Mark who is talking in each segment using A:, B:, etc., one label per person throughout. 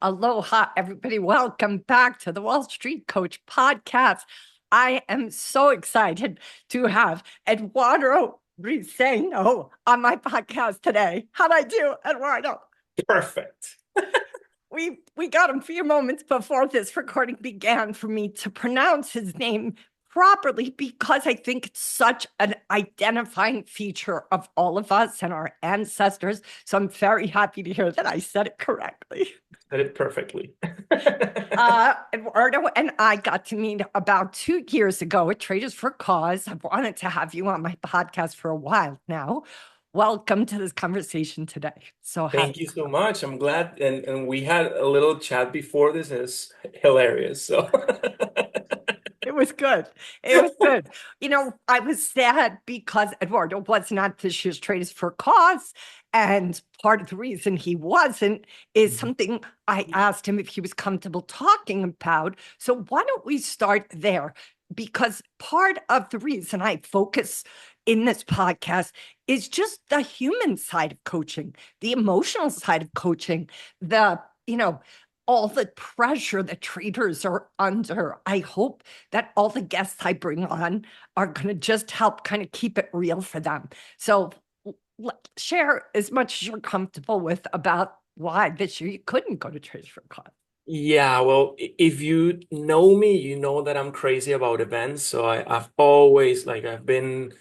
A: Aloha, everybody. Welcome back to the Wall Street Coach podcast. I am so excited to have Eduardo Briceño on my podcast today. How'd I do, Eduardo?
B: Perfect.
A: We got a few moments before this recording began for me to pronounce his name properly because I think it's such an identifying feature of all of us and our ancestors. So I'm very happy to hear that I said it correctly.
B: Said it perfectly.
A: Eduardo and I got to meet about 2 years ago at Traders for Cause. I've wanted to have you on my podcast for a while now. Welcome to this conversation today. So happy.
B: Thank you so much. I'm glad. And we had a little chat before this, and it's hilarious. So
A: It was good. It was good. I was sad because Eduardo was not this year's Traders for Cause. And part of the reason he wasn't is something I asked him if he was comfortable talking about. So why don't we start there? Because part of the reason I focus in this podcast is just the human side of coaching, the emotional side of coaching, all the pressure that traders are under. I hope that all the guests I bring on are going to just help kind of keep it real for them. So share as much as you're comfortable with about why this year you couldn't go to Traders for Cause.
B: yeah, well, if you know me, you know that I'm crazy about events. So I've always I've been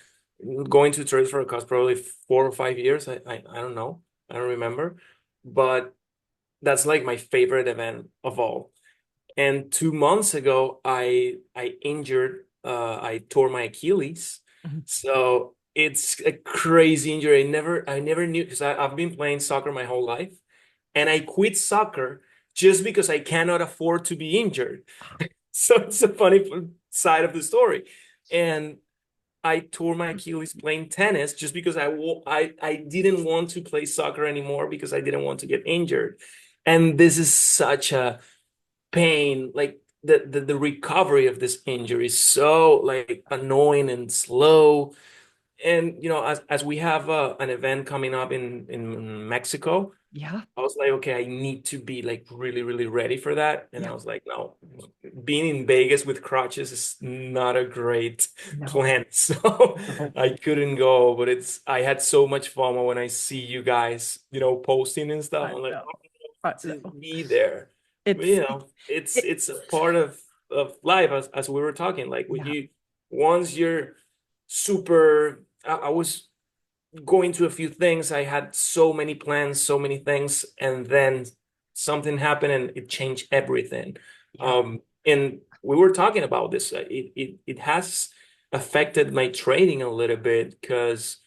B: going to church for a cause probably 4 or 5 years. I don't know. I don't remember. But that's like my favorite event of all. And 2 months ago, I tore my Achilles.
A: Mhm.
B: So it's a crazy injury. I never knew because I've been playing soccer my whole life, and I quit soccer just because I cannot afford to be injured. So it's a funny side of the story. And I tore my Achilles playing tennis just because I didn't want to play soccer anymore because I didn't want to get injured. And this is such a pain, like the recovery of this injury is so like annoying and slow. And as we have an event coming up in Mexico,
A: Yeah,
B: I was like, okay, I need to be like really, really ready for that. And I
A: yeah,
B: was like, no, being in Vegas with crutches is not a great
A: no,
B: plan. So
A: no,
B: I couldn't go, but I had so much fun when I see you guys, posting and stuff.
A: I
B: I'm like,
A: know,
B: oh,
A: I
B: to
A: know.
B: be there. But,
A: It's,
B: it's
A: it,
B: it's a part of life as we were talking. Like when
A: yeah,
B: once you're super, I was going to a few things. I had so many plans, so many things, and then something happened and it changed everything.
A: yeah,
B: And we were talking about this. It has affected my trading a little bit because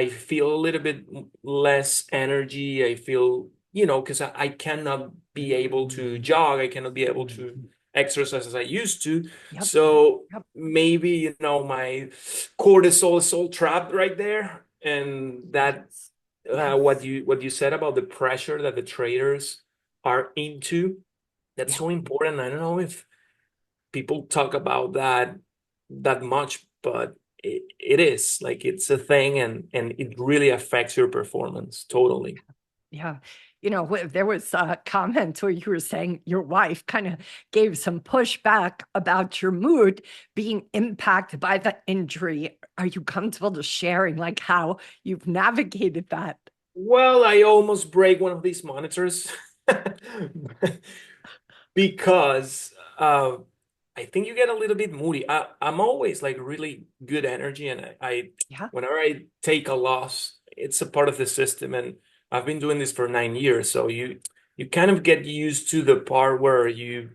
B: I feel a little bit less energy. I feel because I cannot be able to jog. I cannot be able to exercise as I used to.
A: yep,
B: So
A: yep,
B: maybe my cortisol is all trapped right there, and that
A: yes,
B: what
A: yes,
B: you said about the pressure that the traders are into, that's
A: yeah.
B: so important. I don't know if people talk about that much, but it is like it's a thing, and it really affects your performance totally.
A: Yeah. There was a comment where you were saying your wife kind of gave some pushback about your mood being impacted by the injury. Are you comfortable to sharing like how you've navigated that?
B: Well, I almost break one of these monitors because I think you get a little bit moody. I'm always like really good energy, and I
A: Yeah.
B: whenever I take a loss, it's a part of the system, and I've been doing this for 9 years, so you kind of get used to the part where you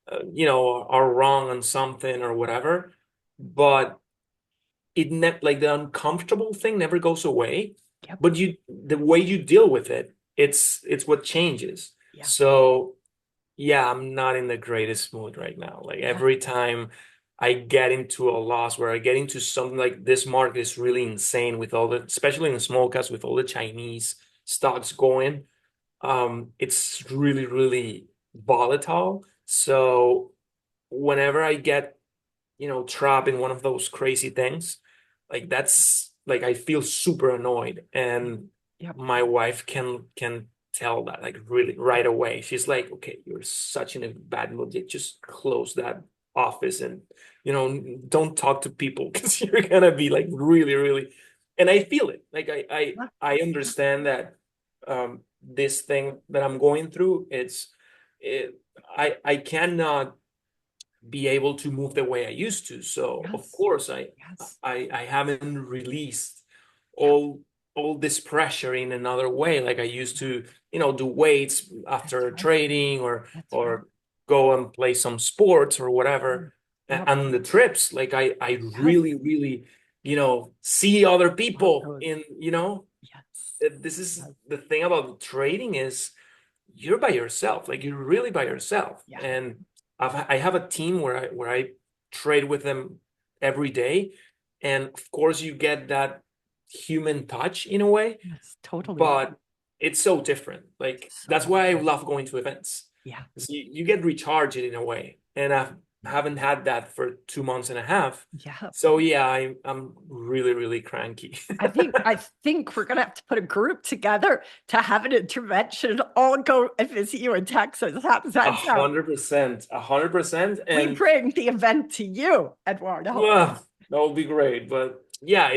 B: are wrong on something or whatever, but it ne like the uncomfortable thing never goes away,
A: Yep.
B: but the way you deal with it, it's what changes.
A: Yeah.
B: So yeah, I'm not in the greatest mood right now. Like
A: Yeah.
B: every time I get into a loss where I get into something like this market is really insane with all the, especially in the small caps with all the Chinese stocks going, it's really, really volatile. So whenever I get, trapped in one of those crazy things, like that's like I feel super annoyed. And
A: Yep.
B: my wife can tell that like really right away. She's like, okay, you're such in a bad mood. Just close that office and don't talk to people because you're gonna be like really, really. And I feel it. Like I understand that this thing that I'm going through, I cannot be able to move the way I used to. So of
A: Yes.
B: course
A: Yes.
B: I haven't released
A: Yeah.
B: all this pressure in another way like I used to, do weights
A: That's
B: after
A: right.
B: training
A: That's right.
B: or go and play some sports or
A: Mm.
B: whatever.
A: Yep.
B: And the trips, like I
A: Yes.
B: really, really, see other
A: Love
B: people
A: those.
B: in,
A: Yes.
B: this is
A: Yes.
B: the thing about trading is you're by yourself, like you're really by yourself.
A: Yeah.
B: And I have a team where I trade with them every day, and of course you get that human touch in a way,
A: Yes. Totally.
B: but it's so different. Like
A: So
B: that's why I love going to events.
A: yeah.
B: 'Cause you get recharged in a way, and I haven't had that for 2 months and a half.
A: Yeah.
B: So yeah, I'm really, really cranky.
A: I think we're gonna have to put a group together to have an intervention. All go and visit you in Texas. How does
B: A
A: that sound?
B: 100%, 100%.
A: We
B: And
A: bring the event to you, Eduardo.
B: well, that would be great. But yeah,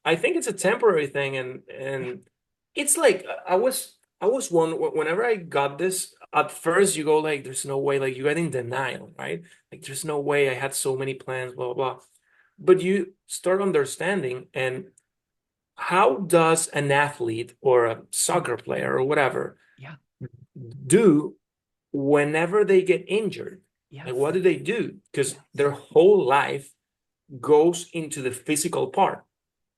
B: I think it's a temporary thing,
A: Yeah.
B: and it's like I was one whenever I got this, at first you go like there's no way, like you get in denial, right? Like there's no way I had so many plans, blah blah blah. But you start understanding and how does an athlete or a soccer player or whatever
A: Yeah.
B: do whenever they get injured? Like
A: Yes.
B: what do they do? Because
A: Yes.
B: their whole life goes into the physical part.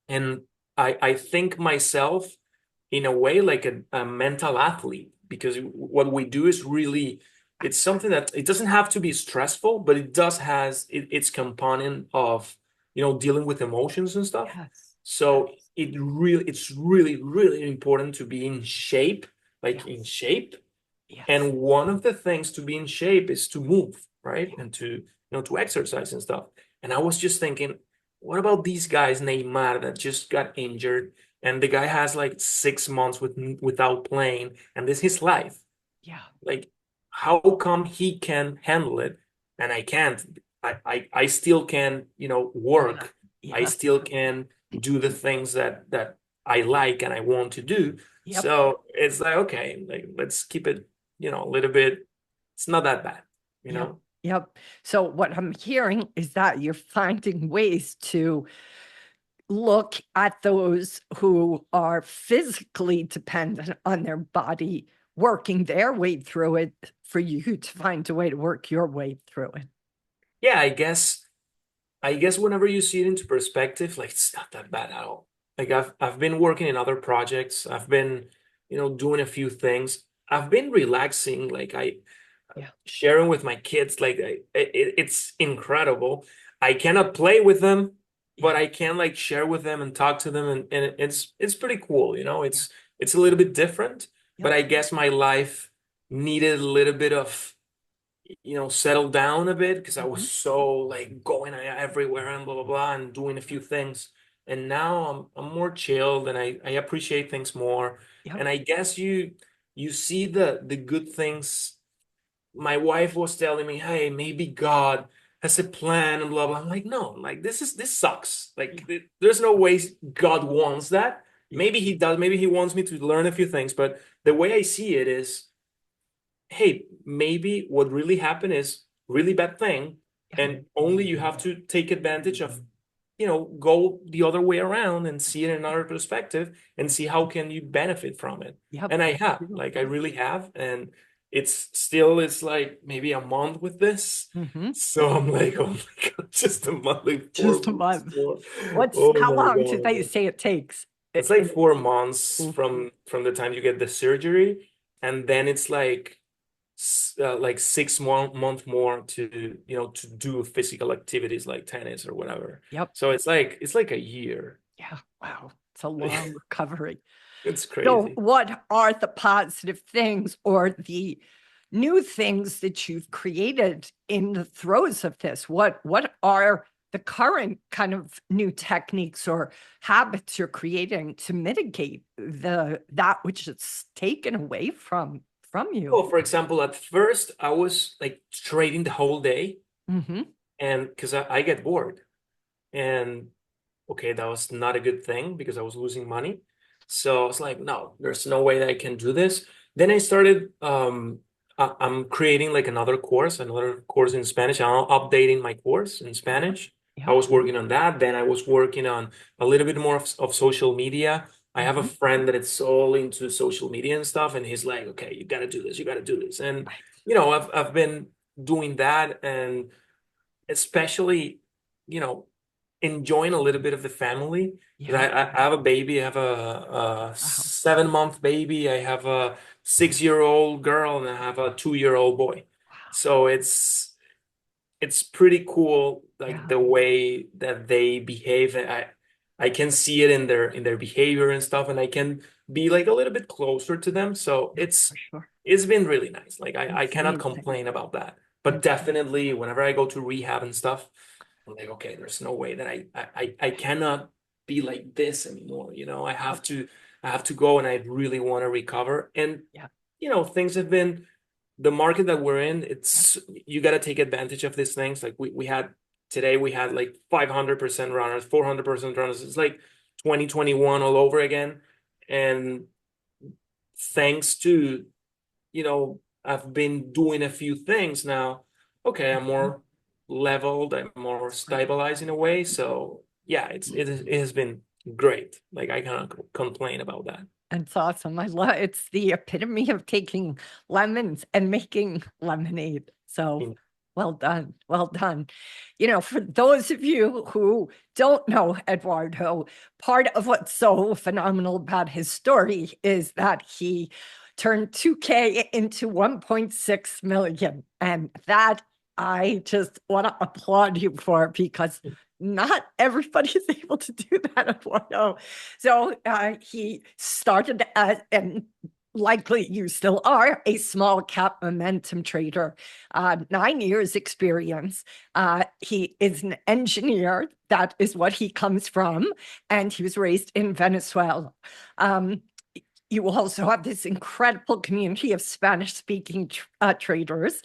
B: And I think myself in a way like a mental athlete, because what we do is really, it's something that it doesn't have to be stressful, but it does has its component of, dealing with emotions and stuff.
A: Yes.
B: So it's really, really important to be in shape, like in
A: Yes.
B: shape.
A: Yes.
B: And one of the things to be in shape is to move, right?
A: Yeah.
B: And to exercise and stuff. And I was just thinking, what about these guys, Neymar, that just got injured, and the guy has like 6 months without playing, and this is his life.
A: Yeah.
B: Like, how come he can handle it and I can't? I still can,
A: Yeah.
B: work. I
A: Yeah.
B: still can do the things that I like and I want to do.
A: Yep.
B: So it's like, okay, like let's keep it, a little bit. It's not that bad, you
A: Yep.
B: know?
A: Yep. So what I'm hearing is that you're finding ways to look at those who are physically dependent on their body working their way through it for you to find a way to work your way through it.
B: Yeah, I guess whenever you see it into perspective, like it's not that bad at all. Like I've been working in other projects. I've been, doing a few things. I've been relaxing. Like I
A: Yeah.
B: sharing with my kids. Like it's incredible. I cannot play with them, but
A: Yeah.
B: I can like share with them and talk to them, and it's pretty cool.
A: Yeah.
B: It's a little bit different, but
A: Yep.
B: I guess my life needed a little bit of settle down a bit because I was
A: Mhm.
B: so like going everywhere and blah blah blah and doing a few things. And now I'm more chilled and I appreciate things more.
A: Yep.
B: And I guess you see the good things. My wife was telling me, hey, maybe God has a plan and blah blah. I'm like, no, like this sucks.
A: Yeah.
B: Like there's no way God wants that.
A: Yeah.
B: Maybe he does, maybe he wants me to learn a few things, but the way I see it is, hey, maybe what really happened is really bad thing,
A: Yeah.
B: and only you have to take advantage of, go the other way around and see it in another perspective and see how can you benefit from it.
A: Yep.
B: And I have, like, I
A: Beautiful.
B: really have, and it's like maybe a month with this.
A: Hmm.
B: So I'm like, oh my God, just a month, like four
A: Just a
B: weeks
A: month.
B: more.
A: What's
B: Oh
A: how
B: my
A: long did they
B: God.
A: say it takes?
B: It's like 4 months
A: Oof.
B: from the time you get the surgery, and then it's like 6 month more to to do physical activities like tennis or whatever.
A: Yep.
B: So it's like a year.
A: Yeah. Wow. It's a long recovery.
B: It's
A: So,
B: crazy.
A: what are the positive things or the new things that you've created in the throes of this? What are the current kind of new techniques or habits you're creating to mitigate the that which is taken away from you.
B: Well, for example, at first I was like trading the whole day,
A: Mm-hmm.
B: and because I get bored, and okay, that was not a good thing because I was losing money. So I was like, no, there's no way that I can do this. Then I started, I'm creating like another course in Spanish. I'm updating my course in
A: Yeah.
B: Spanish. I
A: Yeah.
B: was working on that. Then I was working on a little bit more of social media. I have a
A: Mm-hmm.
B: friend that it's all into social media and stuff, and he's like, okay, you got to do this, you got to do this. And,
A: Right.
B: I've been doing that, and especially, you know, enjoying a little bit of the family. 'Cause
A: Yeah.
B: I have a baby. I have a
A: Wow.
B: 7 month baby. I have a 6-year-old girl, and I have a 2-year-old boy.
A: Wow.
B: So it's pretty cool, like
A: Yeah.
B: the way that they behave. I can see it in their behavior and stuff, and I can be like a little bit closer to them. So
A: Yeah, for sure.
B: it's been really nice. Like I
A: That's
B: cannot
A: amazing.
B: complain about that. But
A: And
B: definitely whenever I go to rehab and stuff, I'm like, okay, there's no way that I cannot be like this anymore. I have to go, and I really want to recover. And
A: yeah.
B: things have been the market that we're in,
A: Yeah.
B: it's you got to take advantage of these things. Like we had today, we had like 500% runners, 400% runners. It's like 2021 all over again. And thanks to, I've been doing a few things now. Okay, I'm
A: Mhm.
B: more leveled, I'm more
A: Right.
B: stabilized in a way. So yeah, it has been great. Like I cannot complain about that.
A: It's awesome. I love it's the epitome of taking lemons and making lemonade. So well done. Well done. For those of you who don't know Eduardo, part of what's so phenomenal about his story is that he turned 2K into 1.6 million. And that I just want to applaud you for because not everybody is able to do that, Eduardo. So he started as, and likely you still are, a small cap momentum trader, 9 years experience. He is an engineer. That is what he comes from. And he was raised in Venezuela. Um, you also have this incredible community of Spanish speaking traders.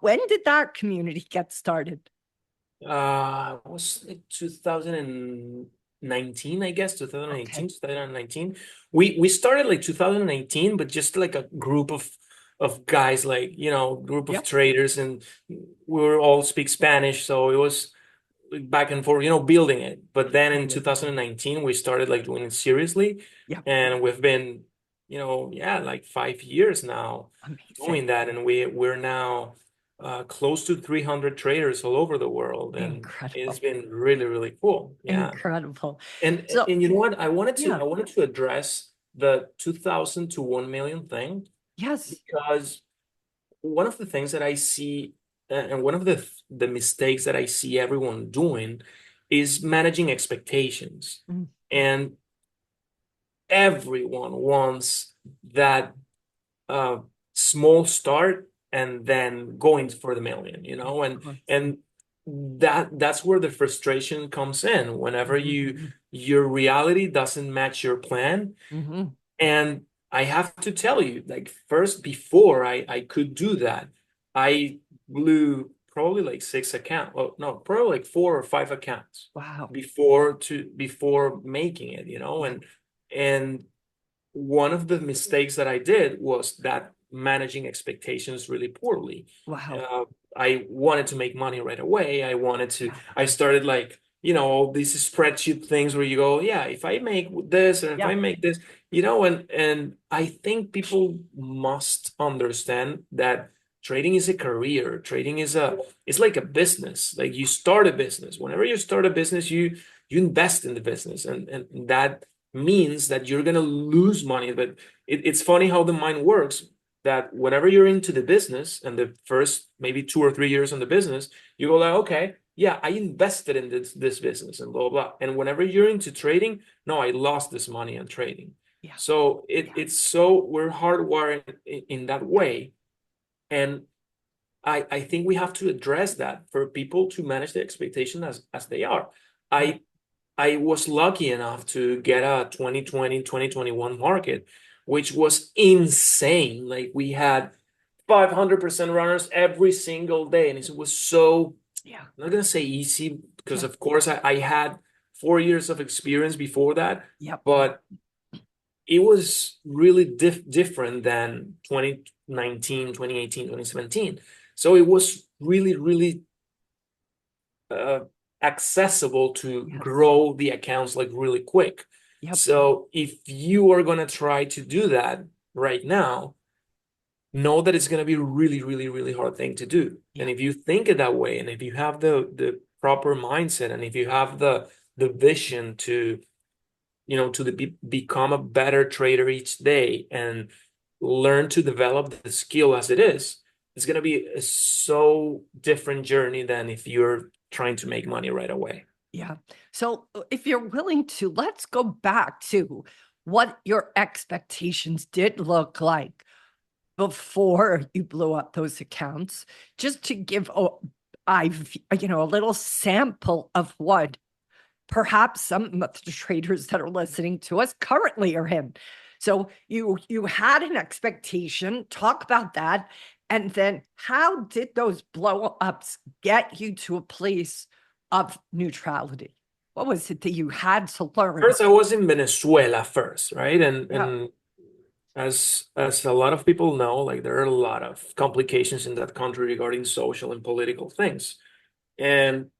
A: When did that community get started?
B: It was like 2019, I guess, 2018,
A: Okay.
B: 2019. We started like 2019, but just like a group of guys, like, group of
A: Yep.
B: traders, and we were all speak Spanish, so it was like back and forth, building it. But then in
A: Totally.
B: 2019, we started like doing it seriously,
A: Yep.
B: and we've been, yeah, like 5 years now
A: Amazing.
B: doing that, and we're now close to 300 traders all over the world, and it's
A: Incredible.
B: been really, really cool. Yeah.
A: Incredible.
B: And
A: So,
B: you know what? I wanted to
A: yeah.
B: I wanted to address the 2000 to 1 million thing,
A: Yes.
B: because one of the things that I see, and one of the mistakes that I see everyone doing is managing expectations.
A: Mm,
B: And everyone wants that uh, small start and then going for the million,
A: of
B: and
A: course.
B: and that's where the frustration comes in whenever
A: Mhm.
B: your reality doesn't match your plan.
A: Mhm.
B: And I have to tell you, like, first, before I could do that, I blew probably like 6 accounts. Well, no, probably like 4 or 5 accounts
A: Wow.
B: before making it,
A: Yeah.
B: and one of the mistakes that I did was that managing expectations really poorly.
A: Wow.
B: Uh, I wanted to make money right away.
A: Yeah.
B: I started like, all these spreadsheet things where you go, yeah, if I make this and if
A: Yeah.
B: I make this, and I think people must understand that trading is a career. Trading it's like a business. Like you start a business. Whenever you start a business, you invest in the business, and that means that you're gonna lose money. But it's funny how the mind works, that whenever you're into the business and the first maybe 2 or 3 years in the business, you go like, okay, yeah, I invested in this business and blah, blah, blah. And whenever you're into trading, no, I lost this money on trading.
A: Yeah.
B: So
A: Yeah.
B: it's so we're hardwired in that
A: Yeah.
B: way. And I think we have to address that for people to manage the expectation as they are. I I was lucky enough to get a 2020, 2021 market, which was insane. Like we had 500% runners every single day. And it was so,
A: Yeah.
B: I'm not gonna say easy, because
A: Yeah.
B: of course I had 4 years of experience before that,
A: Yep.
B: but it was really different than 2019, 2018, 2017. So it was really, really uh, accessible to
A: Yes.
B: grow the accounts like really quick.
A: Yep.
B: So if you are going to try to do that right now, know that it's going to be a really, really, really hard thing to do. And
A: Yeah.
B: if you think it that way, and if you have the proper mindset, and if you have the vision to, become a better trader each day and learn to develop the skill as it is, it's going to be a so different journey than if you're trying to make money right away.
A: Yeah. So if you're willing to, let's go back to what your expectations did look like before you blew up those accounts, just to give a little sample of what perhaps some of the traders that are listening to us currently are in. So you had an expectation, talk about that, and then how did those blow ups get you to a place of neutrality? What was it that you had to learn?
B: First, I was in Venezuela first, right? And
A: Yeah.
B: and as a lot of people know, like there are a lot of complications in that country regarding social and political things. And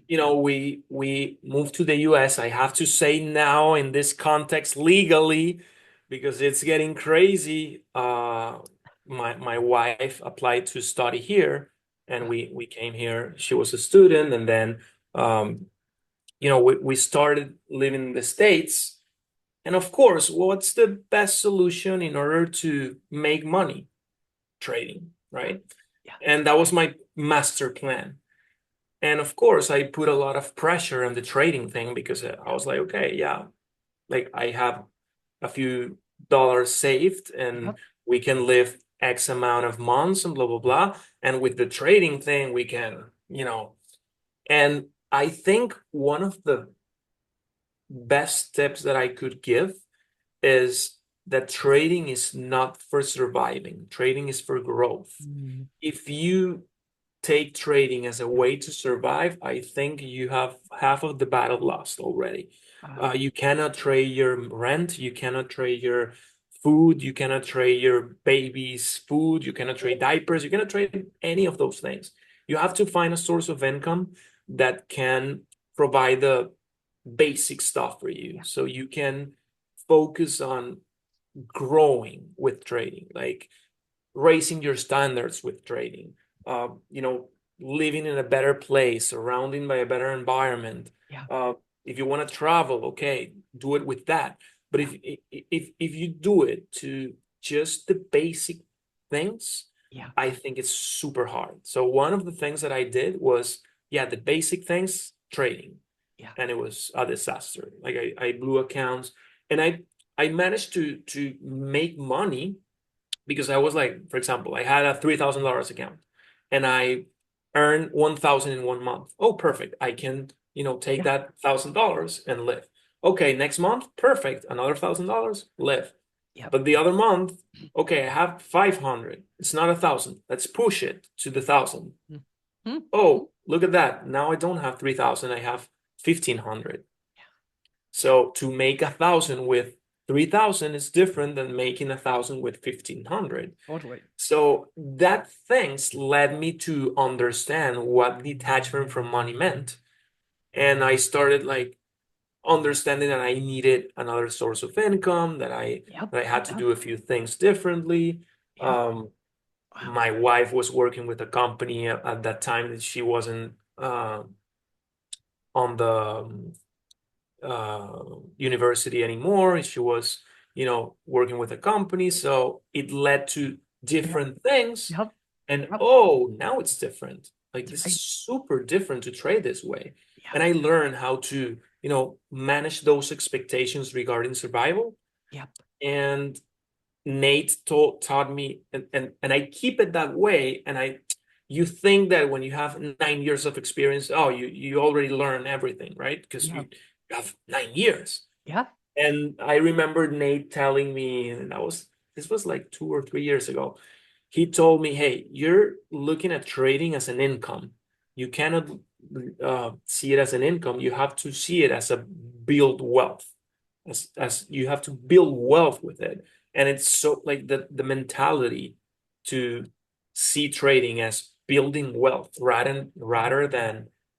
B: we moved to the US. I have to say now in this context legally, because it's getting crazy. My wife applied to study here, and we came here. She was a student, and then we started living in the States. And of course, what's the best solution in order to make money? Trading, right?
A: Yeah.
B: And that was my master plan. And of course, I put a lot of pressure on the trading thing because I was like, okay, yeah, like I have a few dollars saved
A: Yeah.
B: and we can live X amount of months and blah, blah, blah. And with the trading thing, we can. And I think one of the best tips that I could give is that trading is not for surviving, trading is for growth.
A: Mm.
B: If you take trading as a way to survive, I think you have half of the battle lost already.
A: Wow.
B: You cannot trade your rent, you cannot trade your food, you cannot trade your baby's food, you cannot trade diapers, you cannot trade any of those things. You have to find a source of income that can provide the basic stuff for you
A: Yeah.
B: so you can focus on growing with trading, like raising your standards with trading, uh, you know, living in a better place, surrounded by a better environment.
A: Yeah.
B: Uh, if you want to travel, okay, do it with that. But
A: Yeah.
B: if you do it to just the basic things,
A: Yeah.
B: I think it's super hard. So one of the things that I did was, yeah, the basic things, trading,
A: Yeah.
B: and it was a disaster. Like I blew accounts, and I managed to make money because I was like, for example, I had a $3,000 account and I earned 1,000 in 1 month. Oh, perfect. I can, take
A: Yeah.
B: that $1,000 and live. Okay, next month, perfect. Another $1,000, live.
A: Yep.
B: But the other month, okay, I have 500. It's not 1,000. Let's push it to the 1,000.
A: Mhm.
B: Oh, look at that. Now I don't have 3,000. I have 1,500.
A: Yeah.
B: So to make 1,000 with 3,000 is different than making 1,000 with 1,500.
A: Totally.
B: So that things led me to understand what detachment from money meant. And I started like understanding that I needed another source of income, that I
A: Yep.
B: that I had to
A: Yep.
B: do a few things differently.
A: Yep.
B: Um,
A: Wow.
B: my wife was working with a company at that time that she wasn't on the university anymore. She was, working with a company. So it led to
A: Yep.
B: different things.
A: Yep.
B: And
A: Yep.
B: oh, now it's different. Like
A: That's
B: this is
A: right.
B: super different to trade this way.
A: Yep.
B: And I learned how to, manage those expectations regarding survival.
A: Yep.
B: And Nate taught me, and I keep it that way. And you think that when you have 9 years of experience, oh, you already learn everything, right? Because
A: Yeah.
B: you have 9 years.
A: Yeah.
B: And I remember Nate telling me, and this was like 2 or 3 years ago. He told me, "Hey, you're looking at trading as an income. You cannot see it as an income. You have to see it as a build wealth, as you have to build wealth with it." And it's so like the mentality to see trading as building wealth rather than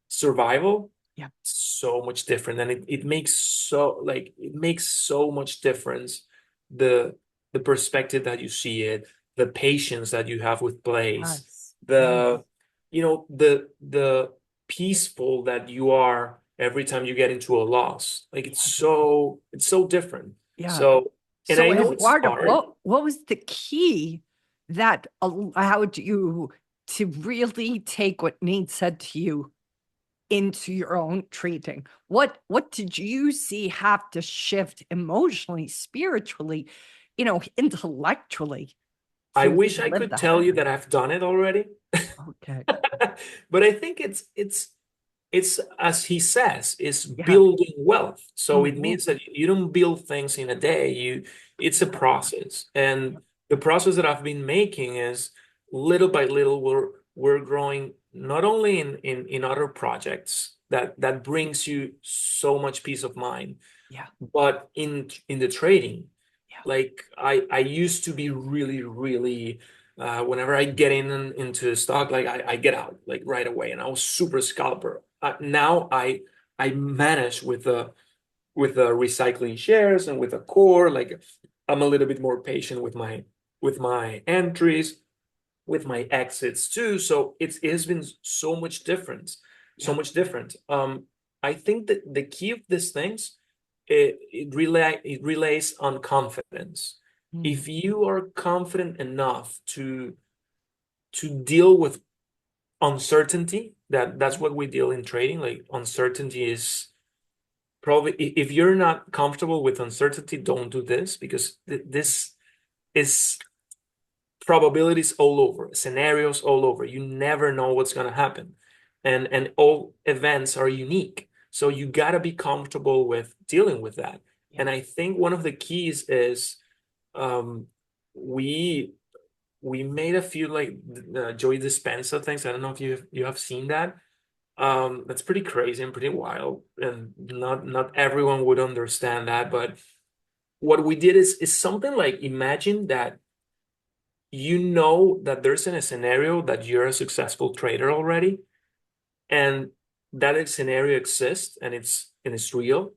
B: survival,
A: Yeah.
B: so much different. And it makes it makes so much difference, the the perspective that you see it, the patience that you have with plays,
A: Yes. Yes.
B: the the peaceful that you are every time you get into a loss. Like
A: Yeah.
B: it's so different.
A: Yeah.
B: So, and
A: So,
B: I know it's
A: Eduardo,
B: hard.
A: what was the key that allowed you to really take what Nate said to you into your own treating? What did you see have to shift emotionally, spiritually, intellectually
B: I
A: to
B: wish I
A: live
B: could
A: that?
B: tell you that I've done it already.
A: Okay.
B: But I think it's as he says, it's
A: Yeah.
B: building wealth. So it
A: Mhm.
B: means that you don't build things in a day. It's a process. And the process that I've been making is little by little we're growing not only in other projects that brings you so much peace of mind,
A: Yeah.
B: but in the trading.
A: Yeah.
B: Like I used to be really whenever I get into stock, like I get out like right away, and I was super scalper. Now I manage with the recycling shares and with a core. Like I'm a little bit more patient with my entries, with my exits too. So it has been so much different, so
A: Yeah.
B: much different. I think that the key of these things, it relays on confidence.
A: Mm.
B: If you are confident enough to deal with uncertainty, that's what we deal in trading. Like uncertainty is probably, if you're not comfortable with uncertainty, don't do this, because this is probabilities all over, scenarios all over. You never know what's going to happen. And all events are unique. So you got to be comfortable with dealing with that.
A: Yeah.
B: And I think one of the keys is um we we made a few like Joey Dispenza things. I don't know if you have seen that. That's pretty crazy and pretty wild, and not everyone would understand that. But what we did is something like, imagine that you know that there's in a scenario that you're a successful trader already, and that scenario exists, and it's real,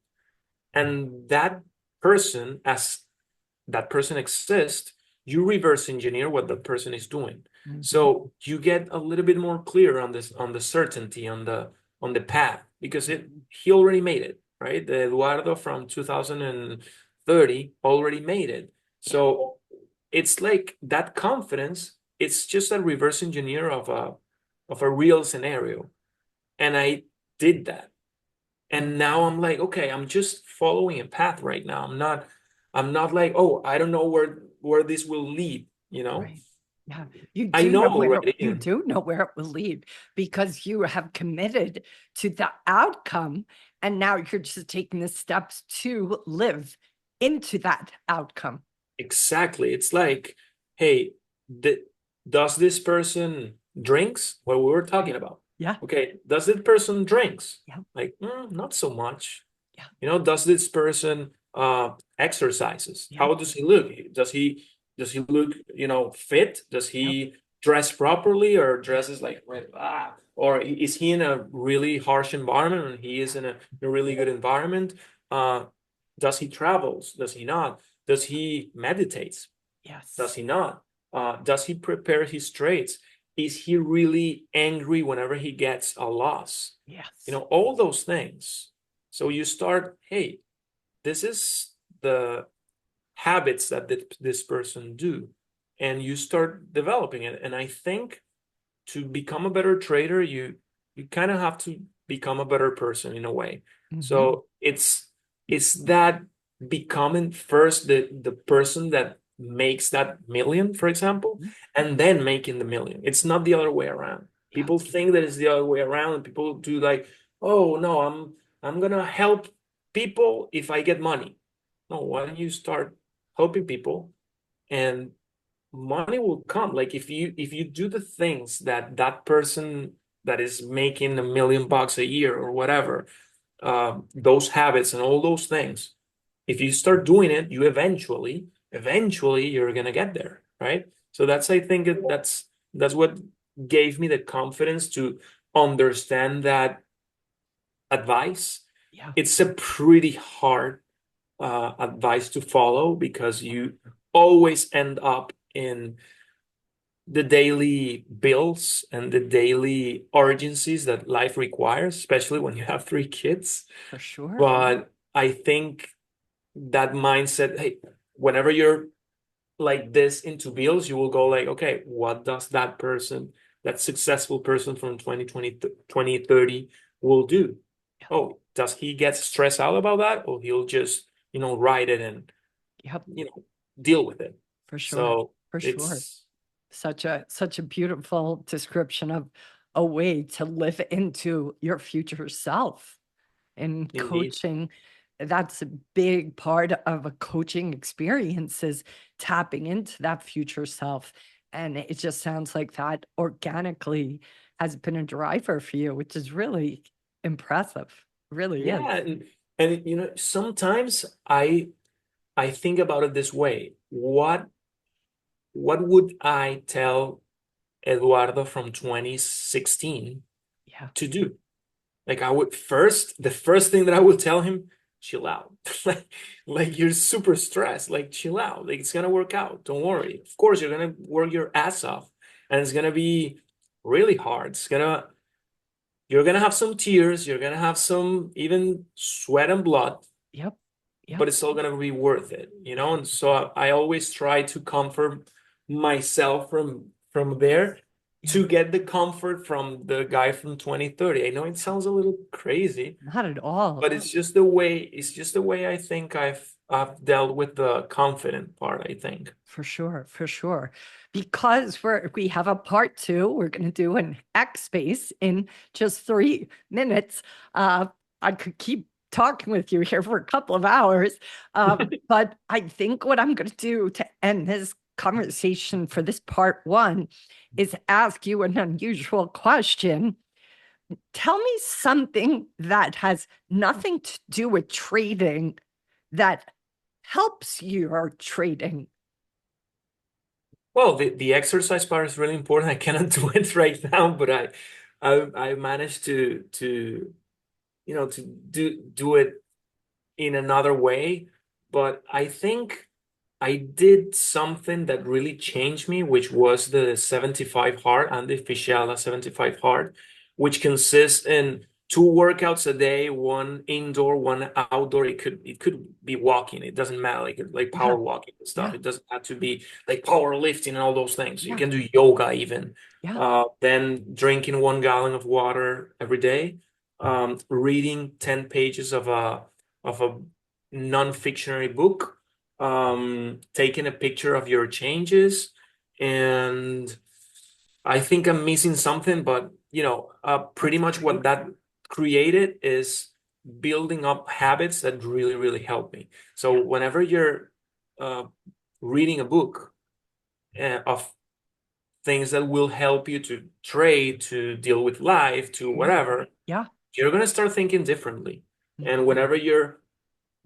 B: and as that person exists, you reverse engineer what that person is doing.
A: Mhm.
B: So you get a little bit more clear on this, on the certainty, on the path, because he already made it, right? The Eduardo from 2030 already made it.
A: Yeah.
B: So it's like that confidence, it's just a reverse engineer of a real scenario. And I did that. And now I'm like, okay, I'm just following a path right now. I'm not like, oh, I don't know where this will lead, you know?
A: Right. Yeah. You
B: I
A: do
B: know
A: know where
B: already.
A: you do know where it will lead because you have committed to the outcome, and now you're just taking the steps to live into that outcome.
B: Exactly. It's like, hey, th does this person drinks? What we were talking about.
A: Yeah.
B: Okay, does this person drinks?
A: Yeah.
B: Like, not so much.
A: Yeah.
B: Does this person exercises?
A: Yeah.
B: How does he look? Does he look, fit? Does
A: Yeah.
B: he dress properly, or
A: Yeah.
B: dresses like or is he in a really harsh environment and he is in a really good environment? Uh, does he travels? Does he not? Does he meditates? Does
A: Yes.
B: he not? Does he prepare his trades? Is he really angry whenever he gets a loss?
A: Yes.
B: All those things. So you start, hey, this is the habits that this person do, and you start developing it. And I think to become a better trader, you kind of have to become a better person in a way.
A: Hmm.
B: So it's that becoming first the person makes that million, for example,
A: Mhm.
B: and then making the million. It's not the other way around.
A: Yeah,
B: People think that it's the other way around, and people do like, oh no, I'm gonna help people if I get money. No, why don't you start helping people and money will come. Like if you do the things that that person that is making $1 million a year or whatever, those habits and all those things, if you start doing it, you eventually you're gonna get there, right? So that's I think that's what gave me the confidence to understand that advice.
A: yeah,
B: It's a pretty hard advice to follow because you always end up in the daily bills and the daily urgencies that life requires, especially when you have 3 kids.
A: for sure.
B: But I think that mindset, hey, whenever you're like this into bills, you will go like, okay, what does that person, that successful person from 2020, 2030 will do?
A: Yeah,
B: Oh, does he get stressed out about that? Or he'll just, write it and,
A: yep,
B: you know, deal with it.
A: for sure.
B: So
A: For sure.
B: it's
A: Such a beautiful description of a way to live into your future self. In
B: indeed.
A: coaching, that's a big part of a coaching experience is tapping into that future self. And it just sounds like that organically has been a driver for you, which is really impressive. Really is.
B: Yeah, and sometimes I think about it this way. What would I tell Eduardo from 2016
A: Yeah.
B: to do? Like the first thing that I would tell him, chill out. Like you're super stressed. Like chill out. Like it's gonna work out. Don't worry. Of course, you're gonna work your ass off, and it's gonna be really hard. You're gonna have some tears. You're gonna have some even sweat and blood,
A: Yep. Yep.
B: but it's all gonna be worth it, And so I always try to comfort myself from there
A: Yeah.
B: to get the comfort from the guy from 2030. I know it
A: Yeah.
B: sounds a little crazy,
A: Not at all.
B: but it's just the way I think I've dealt with the confident part, I think.
A: For sure, for sure. Because we have a part two, we're going to do an X space in just 3 minutes. Uh, I could keep talking with you here for a couple of hours, but I think what I'm going to do to end this conversation for this part one is ask you an unusual question. Tell me something that has nothing to do with trading that helps your trading.
B: Well, the exercise part is really important. I cannot do it right now, but I managed to do it in another way. But I think I did something that really changed me, which was the 75 hard and the Fichala 75 hard, which consists in 2 workouts a day, one indoor, one outdoor. It could be walking. It doesn't matter, like
A: Yeah,
B: power walking and stuff.
A: yeah,
B: It doesn't have to be like power lifting and all those things. You
A: yeah,
B: can do yoga even.
A: yeah,
B: Then drinking 1 gallon of water every day. Reading 10 pages of a non-fictionary book, taking a picture of your changes, and I think I'm missing something, but pretty
A: that's
B: much what
A: great.
B: that created is building up habits that really, really help me. So
A: Yeah,
B: whenever you're uh, reading a book of things that will help you to trade, to deal with life, to
A: yeah,
B: whatever,
A: yeah,
B: you're gonna start thinking differently. And
A: mhm,
B: whenever you're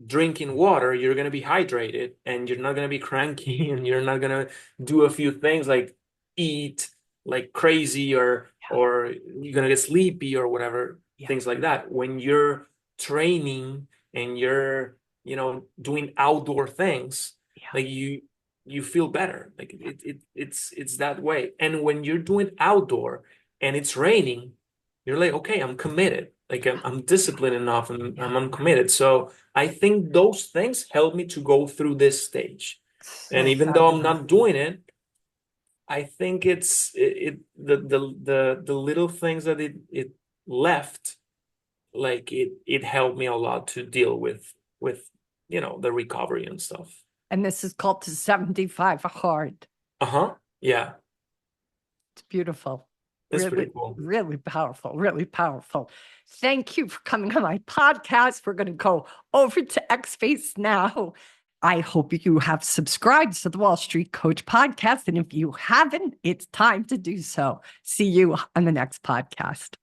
B: drinking water, you're going to be hydrated and you're not going to be cranky and you're not going to do a few things like eat like crazy
A: yeah,
B: or you're going to get sleepy or whatever,
A: yeah,
B: things like that. When you're training and you're, doing outdoor things,
A: yeah,
B: like you feel better. Like
A: yeah,
B: it's that way. And when you're doing outdoor and it's raining, you're like, okay, I'm committed. Like
A: yeah,
B: I'm disciplined enough and
A: yeah.
B: I'm committed. So I think those things help me to go through this stage. And
A: So
B: even though I'm
A: fabulous.
B: not doing it, I think the little things that it left, like it helped me a lot to deal with the recovery and stuff.
A: And this is called to 75 Hard.
B: Uh-huh. Yeah,
A: It's beautiful.
B: that's pretty
A: Really,
B: cool.
A: really powerful, really powerful. Thank you for coming on my podcast. We're going to go over to X-Face now. I hope you have subscribed to the Wall Street Coach podcast. And if you haven't, it's time to do so. See you on the next podcast.